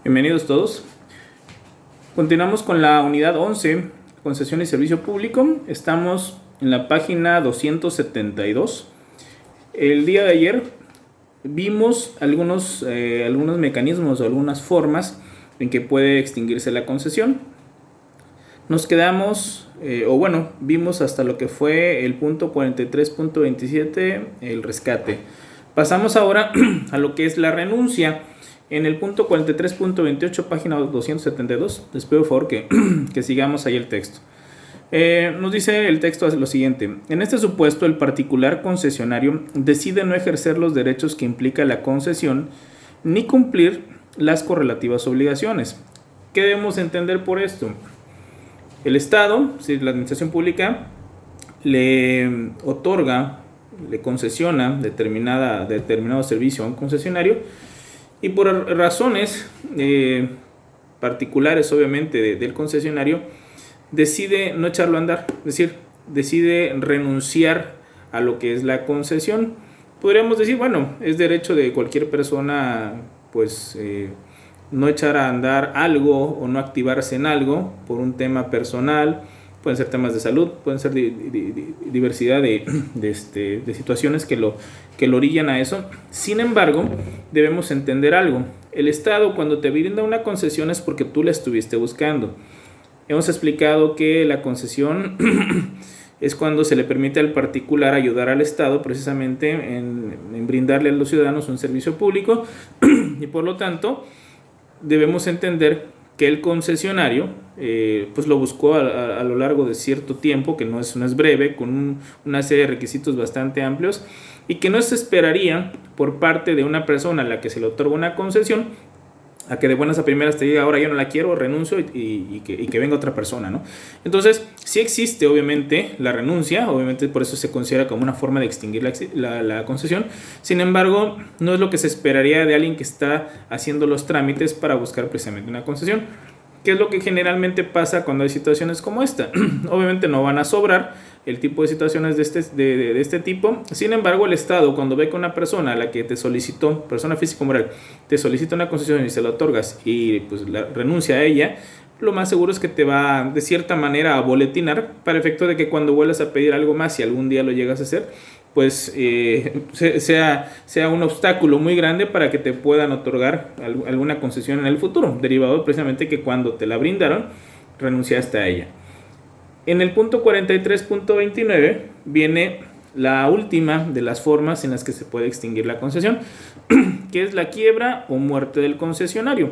Bienvenidos todos. Continuamos con la unidad 11, concesión y servicio público. Estamos en la página 272. El día de ayer vimos algunos mecanismos o algunas formas en que puede extinguirse la concesión. Nos quedamos, vimos hasta lo que fue el punto 43.27, el rescate. Pasamos ahora a lo que es la renuncia. En el punto 43.28, página 272, les pido por favor que sigamos ahí el texto. Nos dice el texto lo siguiente: en este supuesto, el particular concesionario decide no ejercer los derechos que implica la concesión ni cumplir las correlativas obligaciones. ¿Qué debemos entender por esto? El Estado, si la administración pública, le otorga, le concesiona determinado servicio a un concesionario, y por razones particulares, obviamente, del concesionario, decide no echarlo a andar, es decir, decide renunciar a lo que es la concesión. Podríamos decir, bueno, es derecho de cualquier persona, pues, no echar a andar algo o no activarse en algo por un tema personal. Pueden ser temas de salud, pueden ser diversidad de situaciones que lo orillan a eso. Sin embargo, debemos entender algo. El Estado, cuando te brinda una concesión, es porque tú la estuviste buscando. Hemos explicado que la concesión es cuando se le permite al particular ayudar al Estado precisamente en brindarle a los ciudadanos un servicio público, y por lo tanto debemos entender que el concesionario pues lo buscó a lo largo de cierto tiempo, que no es breve, con una serie de requisitos bastante amplios, y que no se esperaría por parte de una persona a la que se le otorga una concesión a que de buenas a primeras te diga: ahora yo no la quiero, renuncio, y que venga otra persona, ¿no? Entonces, sí existe obviamente la renuncia, obviamente por eso se considera como una forma de extinguir la concesión. Sin embargo, no es lo que se esperaría de alguien que está haciendo los trámites para buscar precisamente una concesión. ¿Qué es lo que generalmente pasa cuando hay situaciones como esta? Obviamente no van a sobrar el tipo de situaciones de este tipo. Sin embargo, el Estado, cuando ve que una persona a la que te solicitó, persona física o moral, te solicita una concesión y se la otorgas y pues renuncia a ella, lo más seguro es que te va de cierta manera a boletinar, para efecto de que cuando vuelvas a pedir algo más, si algún día lo llegas a hacer, pues sea un obstáculo muy grande para que te puedan otorgar alguna concesión en el futuro, derivado precisamente que cuando te la brindaron, renunciaste a ella. En el punto 43.29 viene la última de las formas en las que se puede extinguir la concesión, que es la quiebra o muerte del concesionario.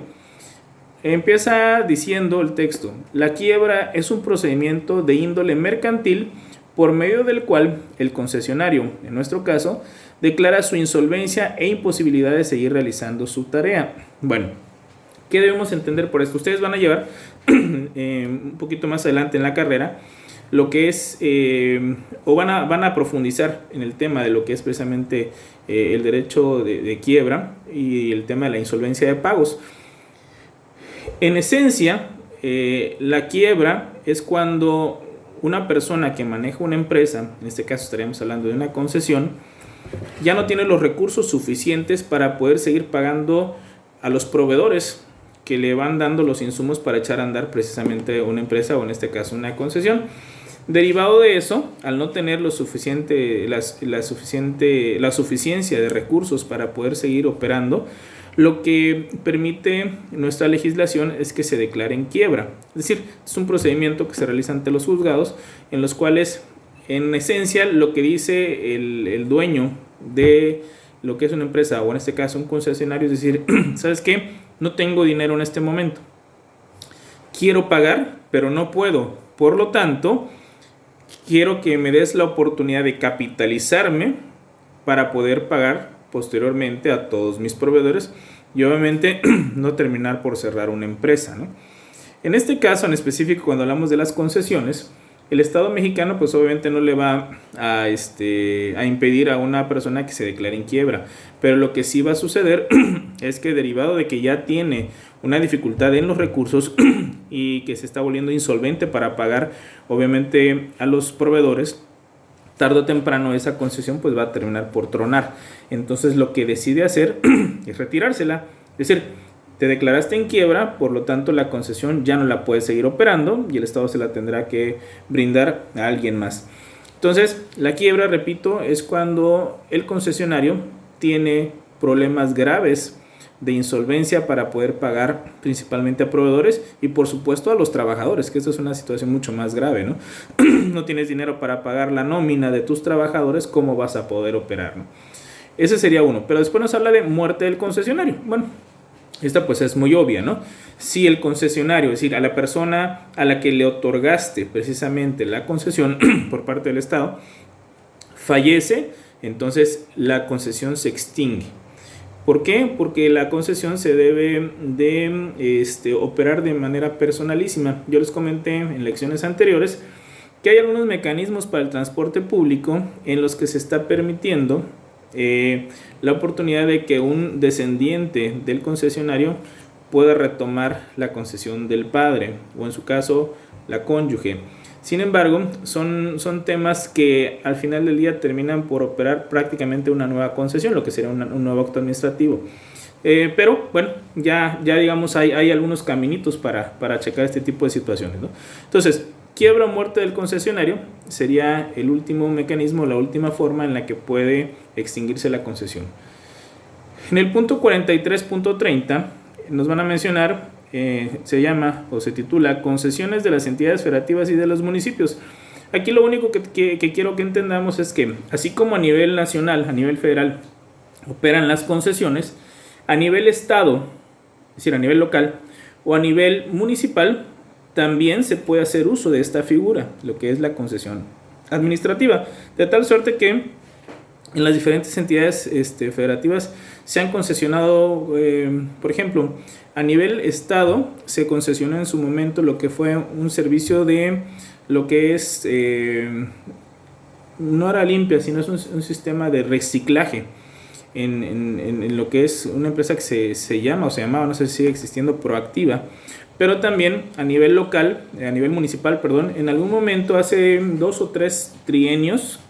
Empieza diciendo el texto: la quiebra es un procedimiento de índole mercantil por medio del cual el concesionario, en nuestro caso, declara su insolvencia e imposibilidad de seguir realizando su tarea. Bueno, ¿qué debemos entender por esto? Ustedes van a llevar un poquito más adelante en la carrera lo que es, van a profundizar en el tema de lo que es precisamente el derecho de quiebra y el tema de la insolvencia de pagos. En esencia, la quiebra es cuando una persona que maneja una empresa, en este caso estaríamos hablando de una concesión, ya no tiene los recursos suficientes para poder seguir pagando a los proveedores que le van dando los insumos para echar a andar precisamente una empresa, o en este caso una concesión. Derivado de eso, al no tener la suficiencia de recursos para poder seguir operando, lo que permite nuestra legislación es que se declare en quiebra. Es decir, es un procedimiento que se realiza ante los juzgados, en los cuales, en esencia, lo que dice el dueño de lo que es una empresa, o en este caso un concesionario, es decir: ¿sabes qué? No tengo dinero en este momento. Quiero pagar, pero no puedo. Por lo tanto, quiero que me des la oportunidad de capitalizarme para poder pagar posteriormente a todos mis proveedores y obviamente no terminar por cerrar una empresa, ¿no? En este caso en específico, cuando hablamos de las concesiones, el Estado mexicano pues obviamente no le va a impedir a una persona que se declare en quiebra, pero lo que sí va a suceder es que, derivado de que ya tiene una dificultad en los recursos y que se está volviendo insolvente para pagar obviamente a los proveedores, tarde o temprano esa concesión pues va a terminar por tronar. Entonces lo que decide hacer es retirársela. Es decir, te declaraste en quiebra, por lo tanto la concesión ya no la puedes seguir operando y el Estado se la tendrá que brindar a alguien más. Entonces, la quiebra, repito, es cuando el concesionario tiene problemas graves de insolvencia para poder pagar principalmente a proveedores y por supuesto a los trabajadores, que esto es una situación mucho más grave, ¿no? No tienes dinero para pagar la nómina de tus trabajadores, ¿cómo vas a poder operar, ¿no? Ese sería uno, pero después nos habla de muerte del concesionario. Bueno, esta pues es muy obvia, ¿no? Si el concesionario, es decir, a la persona a la que le otorgaste precisamente la concesión por parte del Estado, fallece, entonces la concesión se extingue. ¿Por qué? Porque la concesión se debe de operar de manera personalísima. Yo les comenté en lecciones anteriores que hay algunos mecanismos para el transporte público en los que se está permitiendo la oportunidad de que un descendiente del concesionario pueda retomar la concesión del padre o en su caso la cónyuge. Sin embargo, son temas que al final del día terminan por operar prácticamente una nueva concesión, lo que sería un nuevo acto administrativo. Pero bueno, ya digamos hay algunos caminitos para checar este tipo de situaciones, ¿no? Entonces, quiebra o muerte del concesionario sería el último mecanismo, la última forma en la que puede extinguirse la concesión. En el punto 43.30 nos van a mencionar, se llama o se titula concesiones de las entidades federativas y de los municipios. Aquí lo único que quiero que entendamos es que así como a nivel nacional, a nivel federal, operan las concesiones, a nivel estado, es decir, a nivel local o a nivel municipal, también se puede hacer uso de esta figura, lo que es la concesión administrativa, de tal suerte que en las diferentes entidades federativas se han concesionado, por ejemplo, a nivel estado se concesionó en su momento lo que fue un servicio de lo que es, no era limpia, sino es un sistema de reciclaje en lo que es una empresa que se llama o se llamaba, no sé si sigue existiendo, Proactiva. Pero también a nivel local, a nivel municipal, perdón, en algún momento hace 2 o 3 trienios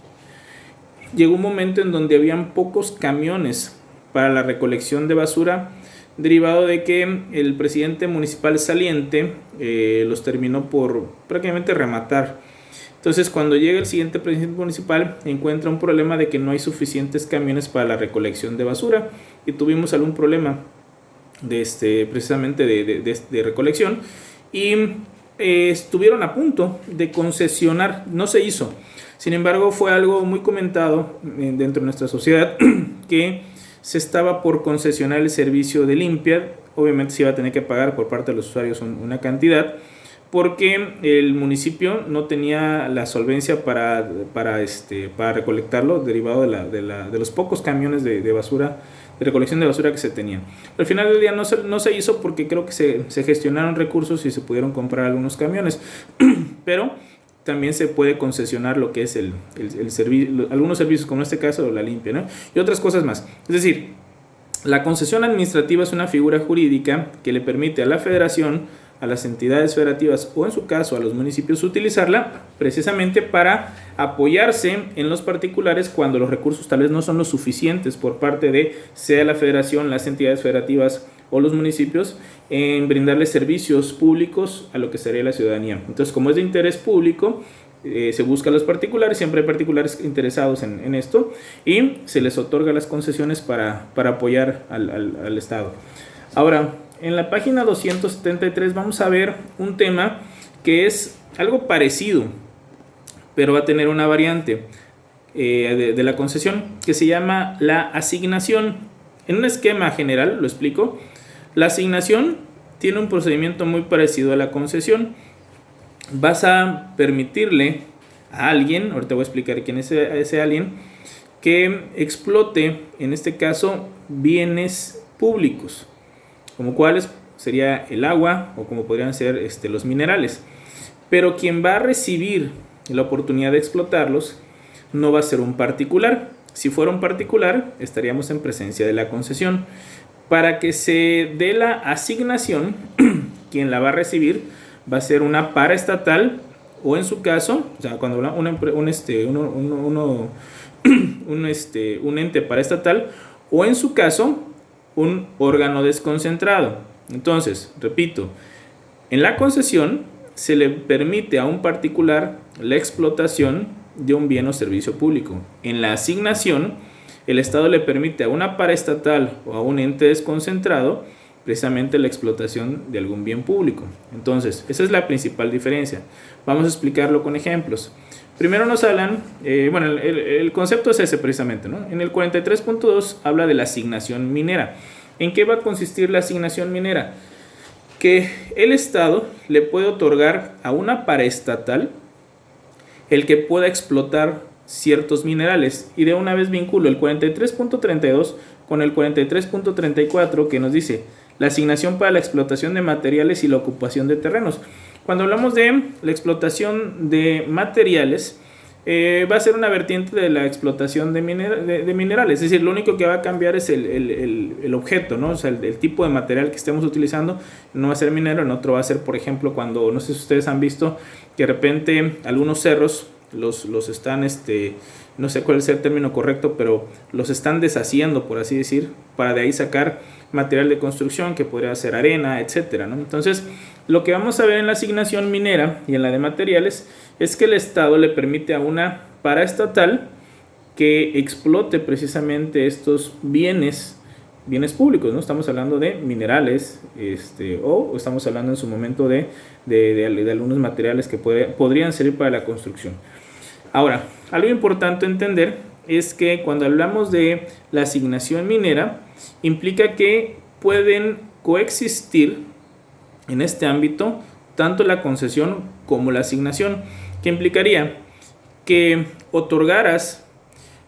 llegó un momento en donde habían pocos camiones para la recolección de basura, derivado de que el presidente municipal saliente los terminó por prácticamente rematar. Entonces, cuando llega el siguiente presidente municipal, encuentra un problema de que no hay suficientes camiones para la recolección de basura y tuvimos algún problema precisamente de recolección y estuvieron a punto de concesionar, no se hizo. Sin embargo, fue algo muy comentado dentro de nuestra sociedad que se estaba por concesionar el servicio de limpia. Obviamente se iba a tener que pagar por parte de los usuarios una cantidad, porque el municipio no tenía la solvencia para recolectarlo, derivado de los pocos camiones de basura, de recolección de basura que se tenían. Al final del día no se hizo porque creo que se gestionaron recursos y se pudieron comprar algunos camiones, pero también se puede concesionar lo que es el servicio, algunos servicios, como en este caso la limpia, ¿no? Y otras cosas más. Es decir, la concesión administrativa es una figura jurídica que le permite a la federación, a las entidades federativas o en su caso a los municipios utilizarla precisamente para apoyarse en los particulares cuando los recursos tal vez no son los suficientes por parte de sea la federación, las entidades federativas o los municipios en brindarles servicios públicos a lo que sería la ciudadanía. Entonces, como es de interés público, se busca a los particulares, siempre hay particulares interesados en esto y se les otorga las concesiones para apoyar al Estado. Ahora, en la página 273 vamos a ver un tema que es algo parecido, pero va a tener una variante de la concesión que se llama la asignación. En un esquema general, lo explico, la asignación tiene un procedimiento muy parecido a la concesión. Vas a permitirle a alguien, ahorita voy a explicar quién es ese alguien, que explote, en este caso, bienes públicos, como cuáles sería el agua o como podrían ser los minerales. Pero quien va a recibir la oportunidad de explotarlos no va a ser un particular. Si fuera un particular, estaríamos en presencia de la concesión. Para que se dé la asignación, quien la va a recibir va a ser una paraestatal o en su caso, o sea, cuando un ente paraestatal o en su caso un órgano desconcentrado. Entonces, repito, en la concesión se le permite a un particular la explotación de un bien o servicio público. En la asignación, el Estado le permite a una paraestatal o a un ente desconcentrado precisamente la explotación de algún bien público. Entonces, esa es la principal diferencia. Vamos a explicarlo con ejemplos. Primero nos hablan, el concepto es ese precisamente, ¿no? En el 43.2 habla de la asignación minera. ¿En qué va a consistir la asignación minera? Que el Estado le puede otorgar a una paraestatal el que pueda explotar ciertos minerales. Y de una vez vinculo el 43.32 con el 43.34 que nos dice la asignación para la explotación de materiales y la ocupación de terrenos. Cuando hablamos de la explotación de materiales, va a ser una vertiente de la explotación de minerales. Es decir, lo único que va a cambiar es el objeto, ¿no? O sea, el tipo de material que estemos utilizando. No va a ser minero, en otro va a ser, por ejemplo, cuando, no sé si ustedes han visto, que de repente algunos cerros los están, no sé cuál es el término correcto, pero los están deshaciendo, por así decir, para de ahí sacar material de construcción que podría ser arena, etcétera, ¿no? Entonces, lo que vamos a ver en la asignación minera y en la de materiales es que el Estado le permite a una paraestatal que explote precisamente estos bienes públicos, ¿no? Estamos hablando de minerales, o estamos hablando en su momento de algunos materiales que podrían servir para la construcción. Ahora, algo importante entender es que cuando hablamos de la asignación minera, implica que pueden coexistir en este ámbito tanto la concesión como la asignación, que implicaría que otorgaras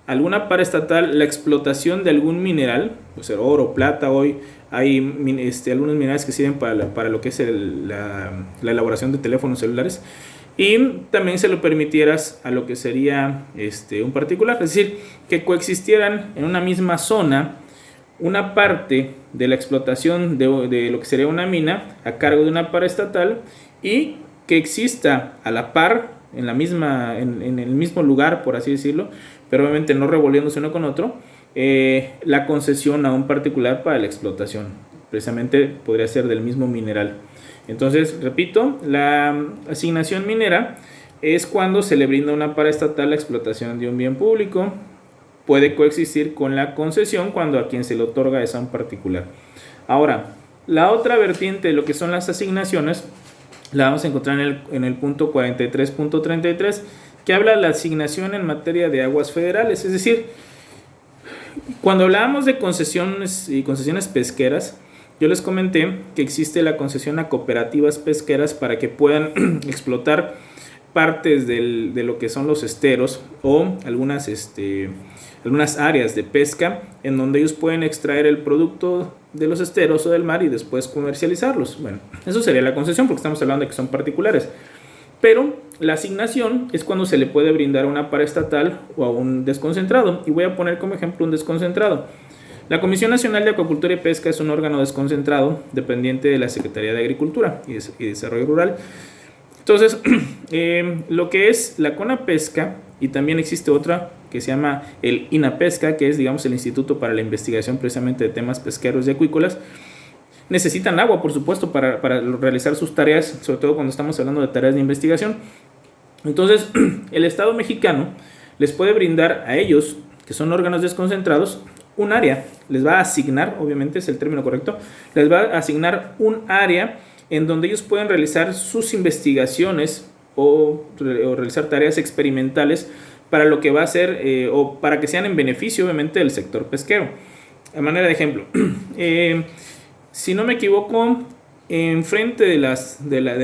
a alguna paraestatal la explotación de algún mineral, o sea, oro, plata. Hoy hay algunos minerales que sirven para lo que es la elaboración de teléfonos celulares, y también se lo permitieras a lo que sería un particular, es decir, que coexistieran en una misma zona una parte de la explotación de lo que sería una mina a cargo de una paraestatal, y que exista a la par en el mismo lugar, por así decirlo, pero obviamente no revolviéndose uno con otro, la concesión a un particular para la explotación. Precisamente podría ser del mismo mineral. Entonces, repito, la asignación minera es cuando se le brinda a una paraestatal la explotación de un bien público. Puede coexistir con la concesión cuando a quien se le otorga es a un particular. Ahora, la otra vertiente de lo que son las asignaciones la vamos a encontrar en el punto 43.33, que habla de la asignación en materia de aguas federales. Es decir, cuando hablábamos de concesiones y concesiones pesqueras, yo les comenté que existe la concesión a cooperativas pesqueras para que puedan explotar partes de lo que son los esteros o algunas áreas de pesca en donde ellos pueden extraer el producto de los esteros o del mar y después comercializarlos. Bueno, eso sería la concesión, porque estamos hablando de que son particulares. Pero la asignación es cuando se le puede brindar a una paraestatal o a un desconcentrado. Y voy a poner como ejemplo un desconcentrado. La Comisión Nacional de Acuacultura y Pesca es un órgano desconcentrado dependiente de la Secretaría de Agricultura y Desarrollo Rural. Entonces, lo que es la CONAPESCA, y también existe otra que se llama el INAPESCA, que es, digamos, el Instituto para la Investigación precisamente de temas pesqueros y acuícolas, necesitan agua, por supuesto, para realizar sus tareas, sobre todo cuando estamos hablando de tareas de investigación. Entonces, el Estado mexicano les puede brindar a ellos, que son órganos desconcentrados, un área. Les va a asignar, obviamente es el término correcto, les va a asignar un área en donde ellos pueden realizar sus investigaciones o realizar tareas experimentales para lo que va a ser o para que sean en beneficio, obviamente, del sector pesquero. A manera de ejemplo, si no me equivoco, enfrente de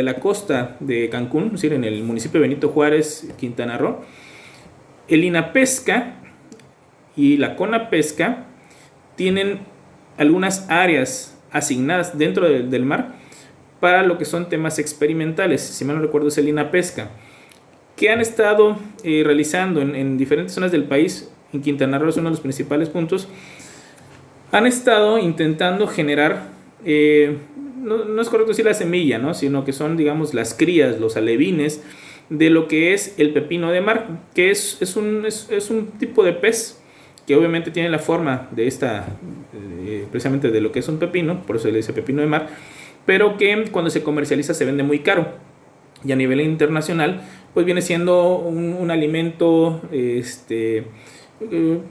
la costa de Cancún, es decir, en el municipio de Benito Juárez, Quintana Roo, el INAPESCA y la CONAPESCA tienen algunas áreas asignadas dentro del mar para lo que son temas experimentales. Si mal no recuerdo, es el INAPESCA, que han estado realizando en diferentes zonas del país. En Quintana Roo es uno de los principales puntos. Han estado intentando generar, no es correcto decir la semilla, ¿no?, sino que son, digamos, las crías, los alevines de lo que es el pepino de mar, que es un tipo de pez que obviamente tiene la forma de precisamente de lo que es un pepino, por eso se le dice pepino de mar, pero que cuando se comercializa se vende muy caro. Y a nivel internacional, pues viene siendo un alimento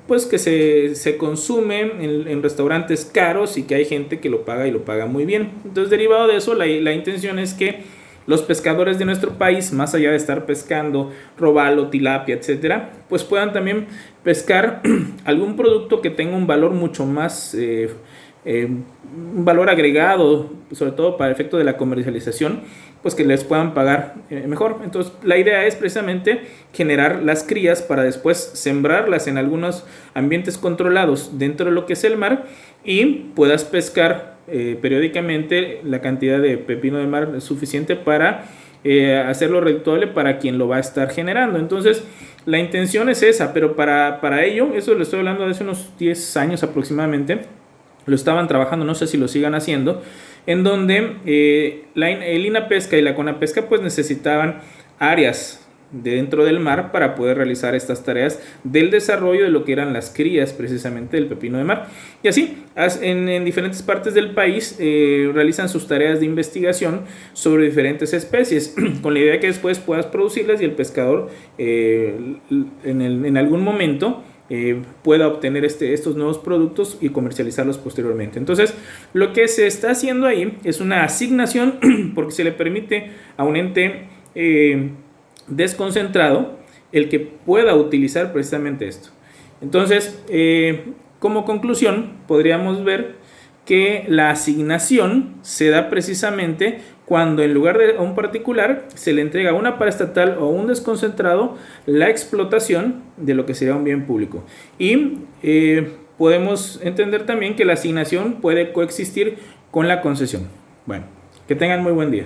pues que se consume en restaurantes caros y que hay gente que lo paga y lo paga muy bien. Entonces, derivado de eso, la intención es que los pescadores de nuestro país, más allá de estar pescando robalo, tilapia, etcétera, pues puedan también pescar algún producto que tenga un valor mucho más, un valor agregado, sobre todo para el efecto de la comercialización, pues que les puedan pagar mejor. Entonces, la idea es precisamente generar las crías para después sembrarlas en algunos ambientes controlados dentro de lo que es el mar y puedas pescar periódicamente la cantidad de pepino de mar suficiente para hacerlo redituable para quien lo va a estar generando. Entonces, la intención es esa, pero para ello, eso lo estoy hablando de hace unos 10 años aproximadamente, lo estaban trabajando, no sé si lo sigan haciendo, en donde el INAPESCA y la CONAPESCA pues necesitaban áreas dentro del mar para poder realizar estas tareas del desarrollo de lo que eran las crías precisamente del pepino de mar. Y así, en diferentes partes del país realizan sus tareas de investigación sobre diferentes especies, con la idea de que después puedas producirlas y el pescador en algún momento pueda obtener estos nuevos productos y comercializarlos posteriormente. Entonces, lo que se está haciendo ahí es una asignación porque se le permite a un ente desconcentrado el que pueda utilizar precisamente esto. Entonces, como conclusión, podríamos ver que la asignación se da precisamente cuando en lugar de a un particular se le entrega a una paraestatal o a un desconcentrado la explotación de lo que sería un bien público. Y podemos entender también que la asignación puede coexistir con la concesión. Bueno, que tengan muy buen día.